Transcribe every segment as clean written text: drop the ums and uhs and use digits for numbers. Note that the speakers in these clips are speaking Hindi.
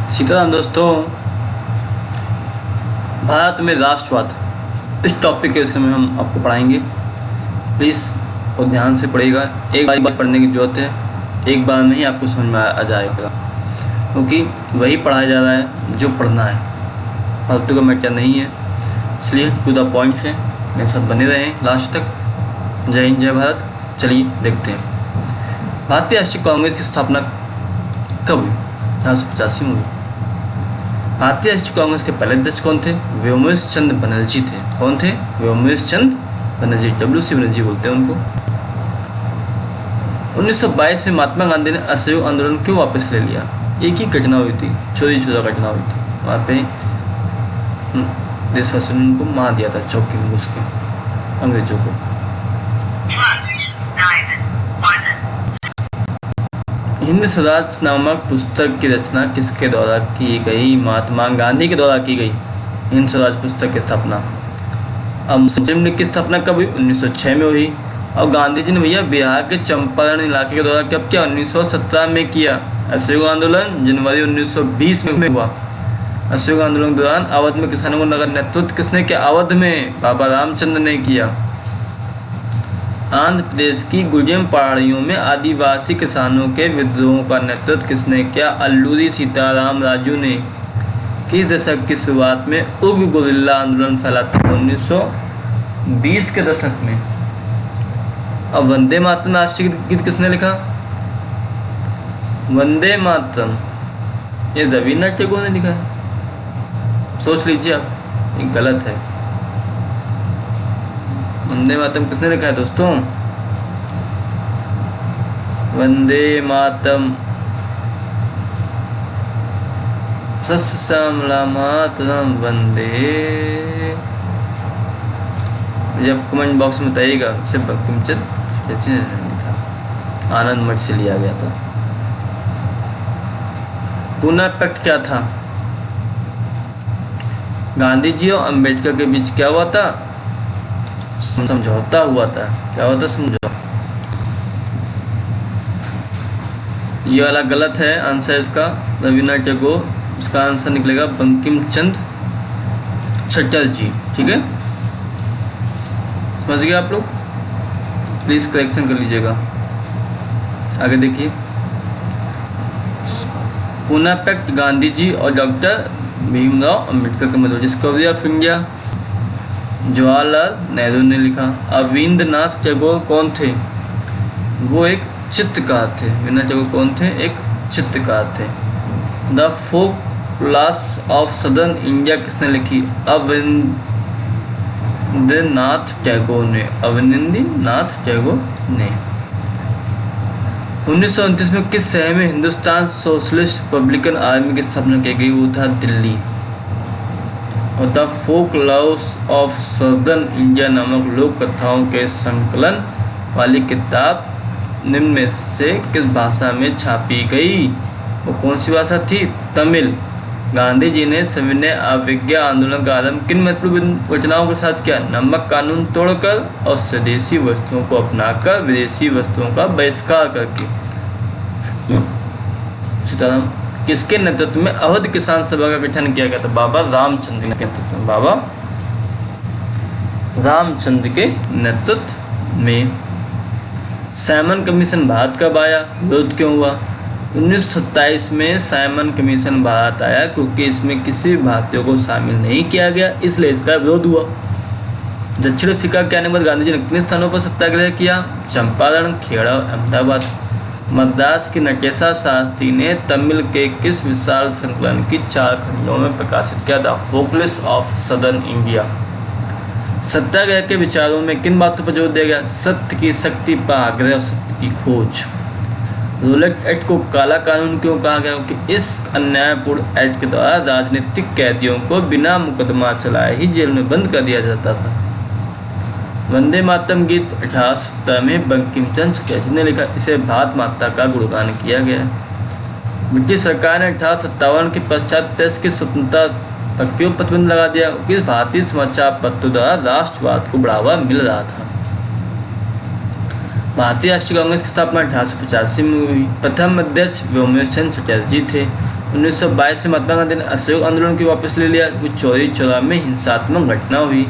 सीताराम दोस्तों, भारत में राष्ट्रवाद इस टॉपिक के विषय में हम आपको पढ़ाएंगे। प्लीज़ और ध्यान से पढ़िएगा। एक बार पढ़ने की ज़रूरत है, एक बार में ही आपको समझ में आ जाएगा, क्योंकि वही पढ़ाया जा रहा है जो पढ़ना है, फालतू का मैटर नहीं है। इसलिए टू द पॉइंट से मेरे साथ बने रहें लास्ट तक। जय हिंद, जय भारत। चलिए देखते हैं, भारतीय राष्ट्रीय कांग्रेस की स्थापना कब हुई? 1885 में हुई। भारतीय राष्ट्रीय कांग्रेस के पहले अध्यक्ष कौन थे? व्योमेश चंद्र बनर्जी थे। कौन थे? व्योमेश चंद्र बनर्जी, WC बनर्जी बोलते हैं उनको। 1922 में महात्मा गांधी ने असहयोग आंदोलन क्यों वापस ले लिया? एक ही घटना हुई थी, चोरी घटना हुई थी। वहाँ पे देशवासियों ने उनको मार दिया था चौकी में घुस के, अंग्रेजों को। हिंद स्वराज नामक पुस्तक की रचना किसके द्वारा की गई? महात्मा गांधी के द्वारा की गई हिंद स्वराज पुस्तक की स्थापना। अब मुस्लिम लीग की स्थापना कब हुई? 1906 में हुई। और गांधी जी ने भैया बिहार के चंपारण इलाके के द्वारा कब किया? 1917 में किया। असहयोग आंदोलन जनवरी 1920 में हुआ। असहयोग आंदोलन के दौरान अवध में किसानों का नेतृत्व किसने किया? अवध में बाबा रामचंद्र ने किया। आंध्र प्रदेश की गुर्जर पहाड़ियों में आदिवासी किसानों के विद्रोहों का नेतृत्व किसने किया? अल्लूरी सीताराम राजू ने। किस दशक की शुरुआत में उग्र गुरिल्ला आंदोलन फैला था? 1920 के दशक में। अब वंदे मातरम राष्ट्रीय गीत किसने लिखा? वंदे मातरम ये रविन्द्रनाथ टैगोर ने लिखा है। सोच लीजिए आप, ये गलत है। वंदे मातरम किसने लिखा है दोस्तों? वंदे मातरम सस्यश्यामला मातरम वंदे। जब कमेंट बॉक्स में बताइएगा, सिर्फ बंकिम चंद्र ने लिखा, आनंद मठ से लिया गया था। पूना पैक्ट क्या था? गांधी जी और अंबेडकर के बीच क्या हुआ था? समझौता हुआ था। क्या हुआ था? समझौता। ये वाला गलत है आंसर इसका, रविन्द्रनाथ टैगोर। इसका आंसर निकलेगा बंकिम चंद्र चटर्जी। ठीक है, समझ गए आप लोग? प्लीज़ करेक्शन कर लीजिएगा। आगे देखिए, पूना पैक्ट गांधी जी और डॉक्टर भीमराव अंबेडकर के मध्य। Discovery of India Jawaharlal Nehru ने लिखा। रविन्द्रनाथ टैगोर कौन थे? वो एक चित्रकार थे। रविन्द्रनाथ टैगोर कौन थे? एक चित्रकार थे। The folk lores of southern India किसने लिखी? रविन्द्रनाथ टैगोर ने। रविन्द्रनाथ टैगोर ने। 1929 में किस शहर में हिंदुस्तान सोशलिस्ट रिपब्लिकन आर्मी की स्थापना की गई? वो था दिल्ली। और the folk lores of southern India नामक लोक कथाओं के संकलन वाली किताब निम्न में से किस भाषा में छापी गई? वो कौन सी भाषा थी? तमिल। गांधी जी ने सविनय अवज्ञा आंदोलन का आरंभ किन महत्वपूर्ण घटनाओं के साथ किया? नमक कानून तोड़कर और स्वदेशी वस्तुओं को अपनाकर विदेशी वस्तुओं का बहिष्कार करके। सीताराम किसके नेतृत्व में अवध किसान सभा का गठन किया गया था? बाबा रामचंद्र के नेतृत्व में। बाबा रामचंद्र के नेतृत्व में। साइमन कमीशन भारत कब आया? विरोध क्यों हुआ? 1927 में साइमन कमीशन भारत आया क्योंकि इसमें किसी भारतीय को शामिल नहीं किया गया, इसलिए इसका विरोध हुआ। दक्षिण अफ्रीका के आने के बाद गांधी जी ने किन स्थानों पर सत्याग्रह किया? चंपारण, खेड़ा और अहमदाबाद। मद्रास की नटेशा शास्त्री ने तमिल के किस विशाल संकलन की 4 खंडों में प्रकाशित किया था? फोकलिस ऑफ सदर्न इंडिया। सत्याग्रह के विचारों में किन बातों पर जोर दिया गया? सत्य की शक्ति पर आग्रह और सत्य की खोज। रोलेट एक्ट को काला कानून क्यों कहा गया? क्योंकि इस अन्यायपूर्ण एक्ट के द्वारा राजनीतिक कैदियों को बिना मुकदमा चलाए ही जेल में बंद कर दिया जाता था। वंदे मातरम गीत 1870 में बंकिम चंद्र चटर्जी ने लिखा। इसे भारत माता का गुणगान किया गया। ब्रिटिश सरकार ने 1857 के पश्चात प्रेस की स्वतंत्रता पर क्यों प्रतिबंध लगा दिया? क्योंकि भारतीय समाचार पत्रों द्वारा राष्ट्रवाद को बढ़ावा मिल रहा था। भारतीय राष्ट्रीय कांग्रेस की स्थापना 1885 में हुई। प्रथम अध्यक्ष व्योमेश चंद्र चटर्जी थे। 1922 में महात्मा गांधी ने असहयोग आंदोलन की वापस ले लिया। वो चौरी चौरा में हिंसात्मक घटना हुई।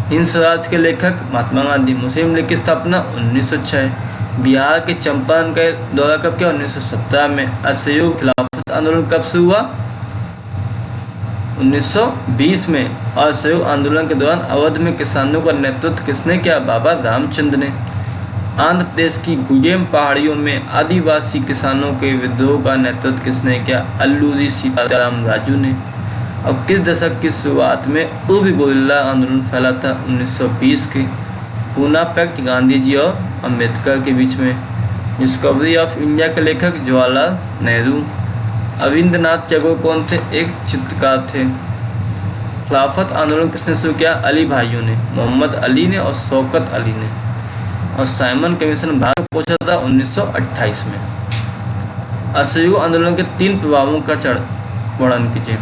हिंद स्वराज के लेखक महात्मा गांधी। मुस्लिम लीग की स्थापना 1906। बिहार के चंपारण का दौरा कब किया? 1917 में। असहयोग खिलाफत आंदोलन कब शुरू हुआ? 1920 में। और असहयोग आंदोलन के दौरान अवध में किसानों का नेतृत्व किसने किया? बाबा रामचंद्र ने। आंध्र प्रदेश की गुजेम पहाड़ियों में आदिवासी किसानों के विद्रोह का नेतृत्व किसने किया? अल्लूरी सीताराम राजू ने। और किस दशक की शुरुआत में उग्र गोरिल्ला आंदोलन फैला था? 1920 के। पूना पैक्ट गांधी जी और अम्बेडकर के बीच में। डिस्कवरी ऑफ इंडिया के लेखक जवाहरलाल नेहरू। अविंद्रनाथ टैगोर कौन थे? एक चित्रकार थे। खिलाफत आंदोलन किसने शुरू किया? अली भाइयों ने, मोहम्मद अली ने और शौकत अली ने। और साइमन कमीशन भारत में पहुंचा था 1928 में। असहयोग आंदोलन के 3 प्रभावों का वर्णन कीजिए।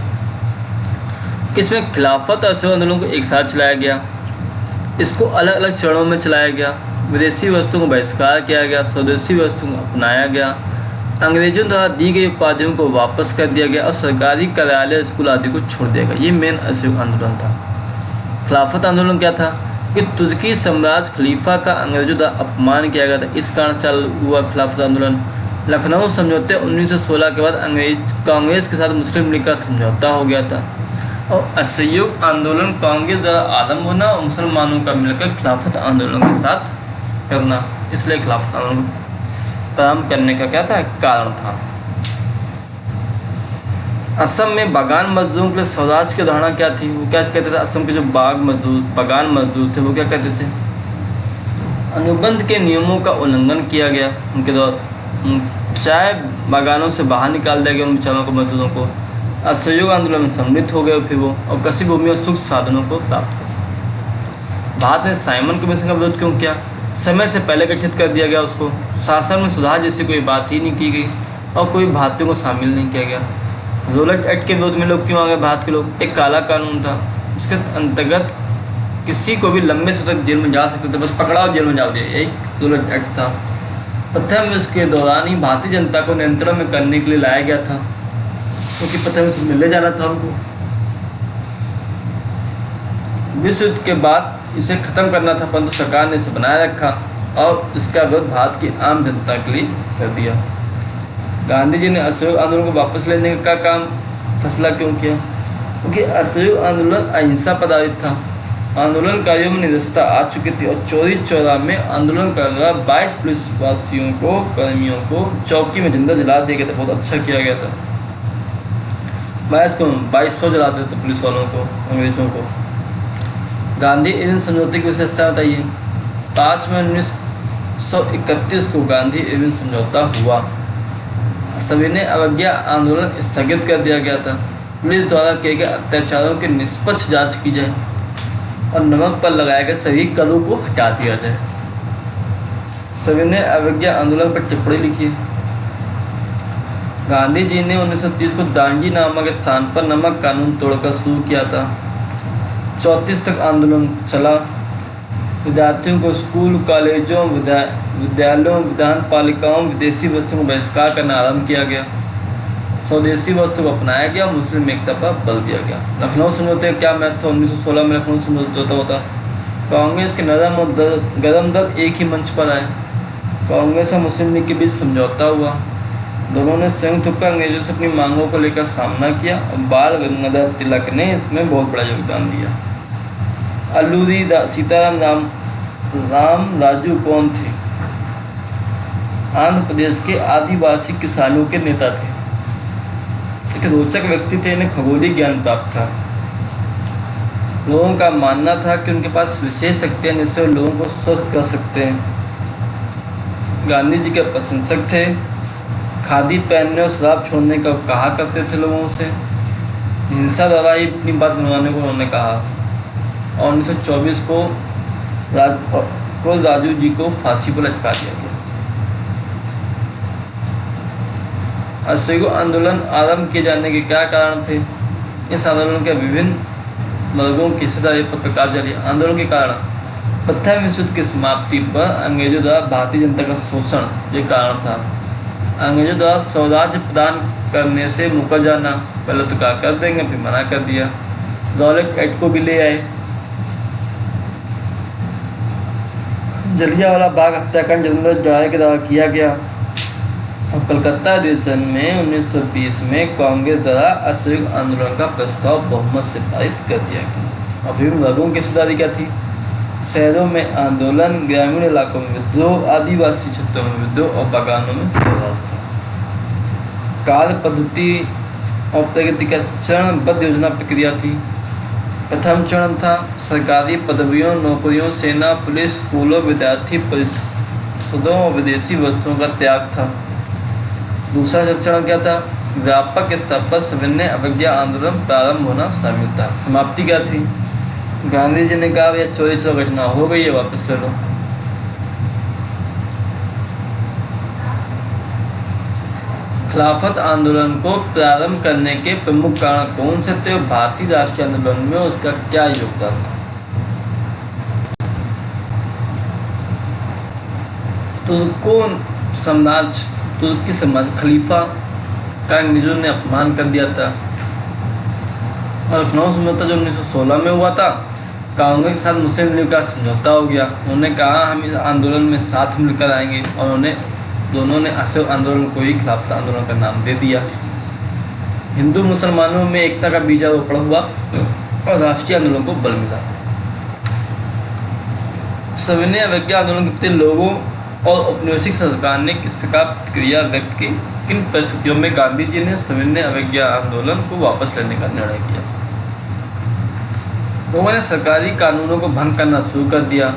किसमें खिलाफत और असहयोग आंदोलन को एक साथ चलाया गया? इसको अलग अलग चरणों में चलाया गया। विदेशी वस्तुओं का बहिष्कार किया गया, स्वदेशी वस्तुओं को अपनाया गया, अंग्रेजों द्वारा दी गई उपाधियों को वापस कर दिया गया और सरकारी कार्यालय, स्कूल आदि को छोड़ दिया गया। ये मेन असहयोग आंदोलन था। खिलाफत आंदोलन क्या था? कि तुर्की साम्राज्य खलीफा का अंग्रेजों द्वारा अपमान किया गया था, इस कारण चालू हुआ खिलाफत आंदोलन। लखनऊ समझौते 1916 के बाद कांग्रेस के साथ मुस्लिम लीग का समझौता हो गया था। और असहयोग आंदोलन कांग्रेस द्वारा आरंभ होना और मुसलमानों का मिलकर खिलाफत आंदोलन के साथ करना, इसलिए खिलाफत आंदोलन प्रारंभ करने का क्या था? कारण था। असम में बागान मजदूरों के लिए स्वराज की अवधारणा क्या थी? वो क्या कहते थे? असम के जो बागान मजदूर थे वो क्या कहते थे? अनुबंध के नियमों का उल्लंघन किया गया उनके द्वारा, चाय बागानों से बाहर निकाल दिया गया उन बेचारों को, मजदूरों को। असहयोग आंदोलन में सम्मिलित हो गए फिर वो, और कृषि भूमि और सूक्ष्म साधनों को प्राप्त किया। भारत ने साइमन कमीशन का विरोध क्यों किया? समय से पहले गठित कर दिया गया उसको। शासन में सुधार जैसी कोई बात ही नहीं की गई और कोई भारतीयों को शामिल नहीं किया गया। रोलेट एक्ट के विरोध में लोग क्यों आ गए? भारत के लोग। एक काला कानून था, इसके अंतर्गत किसी को भी लंबे समय तक जेल में जा सकते थे, बस पकड़ा और जेल में डाल दिया, यही रोलेट एक्ट था। प्रथम विश्व के दौरान ही भारतीय जनता को नियंत्रण में करने के लिए लाया गया था, क्योंकि प्रथम विश्व में ले जाना था उनको। विश्व युद्ध के बाद इसे खत्म करना था, परंतु सरकार ने इसे बनाए रखा और इसका विरोध भारत की आम जनता के लिए कर दिया। गांधी जी ने असहयोग आंदोलन को वापस लेने का काम फैसला क्यों किया? क्योंकि असहयोग आंदोलन अहिंसा पर आधारित था। आंदोलनकारियों में निरस्ता आ चुकी थी और चौरी चौरा में आंदोलन कर रहा 22 पुलिसवासियों को, कर्मियों को चौकी में जिंदा जला दिया गया था। बहुत अच्छा किया गया था। 2200 जला देते थे पुलिस वालों को, अंग्रेजों को। गांधी इरविन समझौते की विशेषता बताइए। 5 मई 1931 को गांधी इरविन समझौता हुआ। सविनय अवज्ञा आंदोलन स्थगित कर दिया गया था। पुलिस द्वारा किए गए अत्याचारों की निष्पक्ष जांच की जाए और नमक पर लगाए गए सभी करों को हटा दिया जाए। सविनय अवज्ञा आंदोलन पर टिप्पणी लिखिए। गांधी जी ने 1930 को दांडी नामक स्थान पर नमक कानून तोड़कर शुरू किया था। 34 तक आंदोलन चला। विद्यार्थियों को स्कूल, कॉलेजों, विद्यालयों, विधान पालिकाओं विदेशी वस्तुओं का बहिष्कार करना आरंभ किया गया। स्वदेशी वस्तु को अपनाया गया, मुस्लिम एकता पर बल दिया गया। लखनऊ समझौते का क्या महत्व? 1916 में लखनऊ समझौता होता। कांग्रेस के नरम और गरम दल एक ही मंच पर आए। कांग्रेस और मुस्लिम लीग के बीच समझौता हुआ। दोनों ने संयुक्त होकर अंग्रेजों से अपनी मांगों को लेकर सामना किया और बाल गंगाधर तिलक ने इसमें बहुत बड़ा योगदान दिया। अल्लूरी सीताराम राजू कौन थे? आंध्र प्रदेश के आदिवासी किसानों के नेता थे। एक रोचक व्यक्ति थे, इन्हें खगोलीय ज्ञान प्राप्त था। लोगों का मानना था कि उनके पास विशेष शक्तियाँ जिससे वो लोगों को स्वस्थ कर सकते हैं। गांधी जी के प्रशंसक थे। खादी पहनने और शराब छोड़ने का कहा करते थे लोगों से। हिंसा द्वारा ही अपनी बात मनवाने को उन्होंने कहा। और 1924 को राजू जी को फांसी पर लटका दिया गया। असहयोग आंदोलन आरंभ किए जाने के क्या कारण थे? इस आंदोलन के विभिन्न वर्गों की हिस्सेदारी पर प्रकाश डालिए। आंदोलन के कारण प्रथम विश्व युद्ध की समाप्ति पर अंग्रेजों द्वारा भारतीय जनता का शोषण ये कारण था। अंग्रेजों द्वारा स्वराज्य प्रदान करने से मुकर जाना। पहले तो क्या कर देंगे, फिर मना कर दिया। रॉलेट एक्ट को भी ले आए। जलियांवाला बाग हत्याकांड जनरल डायर के द्वारा किया गया। और कलकत्ता अधिवेशन में 1920 में कांग्रेस द्वारा असहयोग आंदोलन का प्रस्ताव बहुमत से पारित कर दिया गया। और फिर वर्गों की हिस्सेदारी क्या थी? शहरों में आंदोलन, ग्रामीण इलाकों में विद्रोह, आदिवासी क्षेत्रों में विद्रोह और बागानों में स्वराज था। कार्य पद्धति और प्रगति का चरणबद्ध योजना प्रक्रिया थी। प्रथम चरण था सरकारी पदवियों, नौकरियों, सेना, पुलिस, स्कूलों, विद्यार्थी परिषदों और विदेशी वस्तुओं का त्याग था। दूसरा चरण क्या था? व्यापक स्तर पर सविनय अवज्ञा आंदोलन प्रारंभ होना शामिल था। समाप्ति क्या थी? गांधी जी ने कहा यह चोरी घटना हो गई है, वापस ले लो। खिलाफत आंदोलन को प्रारंभ करने के प्रमुख कारण कौन से थे? भारतीय राष्ट्रीय आंदोलन में उसका क्या योगदान था? तुर्की समाज खलीफा का अंग्रेजों ने अपमान कर दिया था। और लखनऊ समझौता जो 1916 में हुआ था, कांग्रेस के साथ मुस्लिम लीग का समझौता हो गया। उन्होंने कहा हम इस आंदोलन में साथ मिलकर आएंगे, और दोनों ने असहयोग आंदोलन को ही खिलाफत आंदोलन का नाम दे दिया। हिंदू मुसलमानों में एकता का बीजारोपण हुआ और राष्ट्रीय आंदोलन को बल मिला। सविनय अवज्ञा आंदोलन के प्रति लोगों और औपनिवेशिक सरकार ने किस प्रकार प्रतिक्रिया व्यक्त की? किन परिस्थितियों में गांधी जी ने सविनय अवज्ञा आंदोलन को वापस लेने का निर्णय किया? लोगों ने सरकारी कानूनों को भंग करना शुरू कर दिया।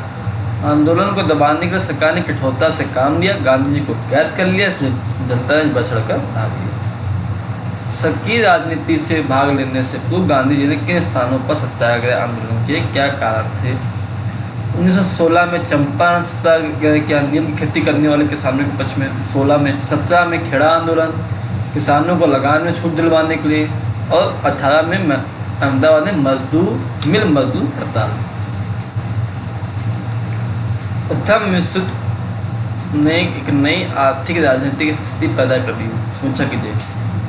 आंदोलन को दबाने के लिए सरकार ने कठोरता से काम लिया। गांधी जी को कैद कर लिया, इसमें जनता ने बढ़-चढ़कर भाग लिया। सबकी राजनीति से भाग लेने से पूर्व गांधी जी ने किन स्थानों पर सत्याग्रह आंदोलन किए? क्या कारण थे? 1916 में चंपारण सत्याग्रह किया, नियम की खेती करने वाले किसानों के पक्ष में। 16 में 17 में खेड़ा आंदोलन, किसानों को लगान में छूट दिलवाने के लिए। और 18 में अहमदाबाद में मिल मजदूर हड़ताल। प्रथम विश्व युद्ध ने एक नई आर्थिक राजनीतिक स्थिति पैदा कर दी। समझा कीजिए,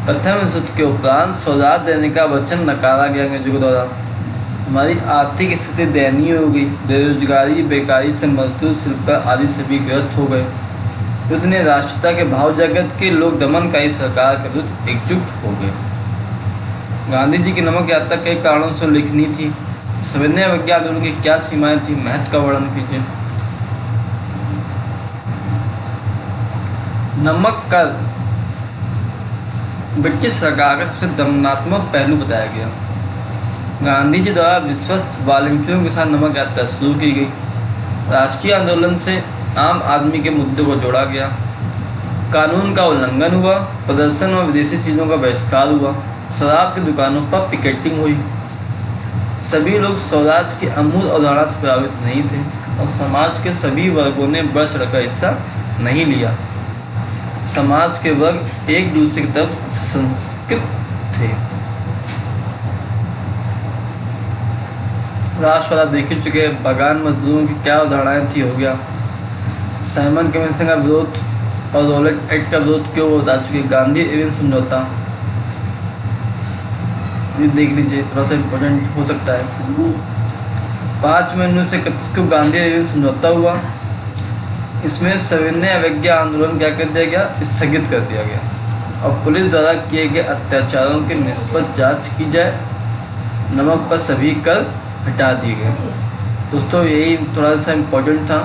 प्रथम विश्व युद्ध के उपरांत स्वराज देने का वचन नकारा गया अंग्रेजों के द्वारा। हमारी आर्थिक स्थिति दयनीय हो गई। बेरोजगारी, बेकारी से मजदूर, शिल्पकार आदि सभी ग्रस्त हो गए। युद्ध ने राष्ट्रीयता के भाव जगत के लोग दमनकारी सरकार के विरुद्ध एकजुट हो गए। गांधी जी की नमक यात्रा कई कारणों से उल्लेखनीय थी। सविनय अवज्ञा आंदोलन की क्या सीमाएं थी? महत्व का वर्णन कीजिए। नमक कर ब्रिटिश सरकार का सबसे दमनात्मक पहलू बताया गया। गांधी जी द्वारा विश्वस्त वॉलंटियरों के साथ नमक यात्रा शुरू की गई। राष्ट्रीय आंदोलन से आम आदमी के मुद्दों को जोड़ा गया। कानून का उल्लंघन हुआ। प्रदर्शन और विदेशी चीज़ों का बहिष्कार हुआ। शराब की दुकानों पर पिकेटिंग हुई। सभी लोग स्वराज की अमूल अवधारणा से प्रभावित नहीं थे, और समाज के सभी वर्गों ने बढ़ चढ़कर हिस्सा नहीं लिया। समाज के वर्ग एक दूसरे की तरफ संस्कृत थे। राष्ट्रवाद देख ही चुके। बागान मजदूरों की क्या उदाहरणाएं थी, हो गया। साइमन कमीशन का विरोध और रॉलेट एक्ट का विरोध क्यों बता चुके। गांधी एवं समझौता ये देख लीजिए, थोड़ा सा इम्पोर्टेंट हो सकता है। 5 मई 1931 को गांधी एवं समझौता हुआ। इसमें सविनय अवज्ञा आंदोलन क्या कर दिया गया? स्थगित कर दिया गया, और पुलिस द्वारा किए गए अत्याचारों की निष्पक्ष जांच की जाए। नमक पर सभी कर हटा दिए गए। दोस्तों यही थोड़ा सा इम्पोर्टेंट था,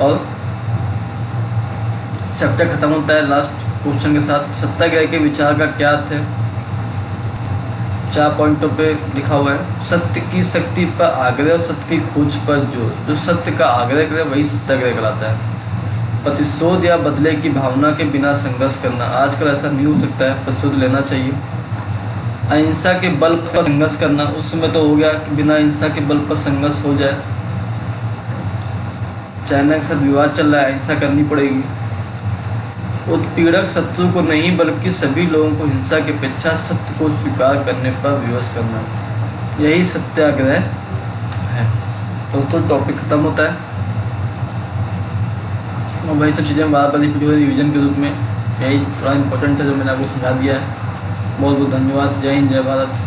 और चैप्टर खत्म होता है लास्ट क्वेश्चन के साथ। सत्याग्रह के विचार का क्या अर्थ है? 4 पॉइंटों पे लिखा हुआ है। सत्य की शक्ति पर आग्रह और सत्य की खोज पर जोर। जो सत्य का आग्रह करे वही सत्याग्रह कहलाता है। प्रतिशोध या बदले की भावना के बिना संघर्ष करना। आजकल ऐसा नहीं हो सकता है, प्रतिशोध लेना चाहिए। अहिंसा के बल पर संघर्ष करना। उस समय तो हो गया कि बिना अहिंसा के बल पर संघर्ष हो जाए। चाइना के साथ विवाद चल रहा है, अहिंसा करनी पड़ेगी। उत्पीड़क शत्रु को नहीं बल्कि सभी लोगों को हिंसा की अपेक्षा सत्य को स्वीकार करने पर विवश करना, यही सत्याग्रह है। दोस्तों टॉपिक खत्म होता है। और वही सब चीज़ें हम बार बार रिविजन के रूप में, यही थोड़ा इंपॉर्टेंट था जो मैंने आपको समझा दिया है। बहुत बहुत धन्यवाद। जय हिंद, जय भारत।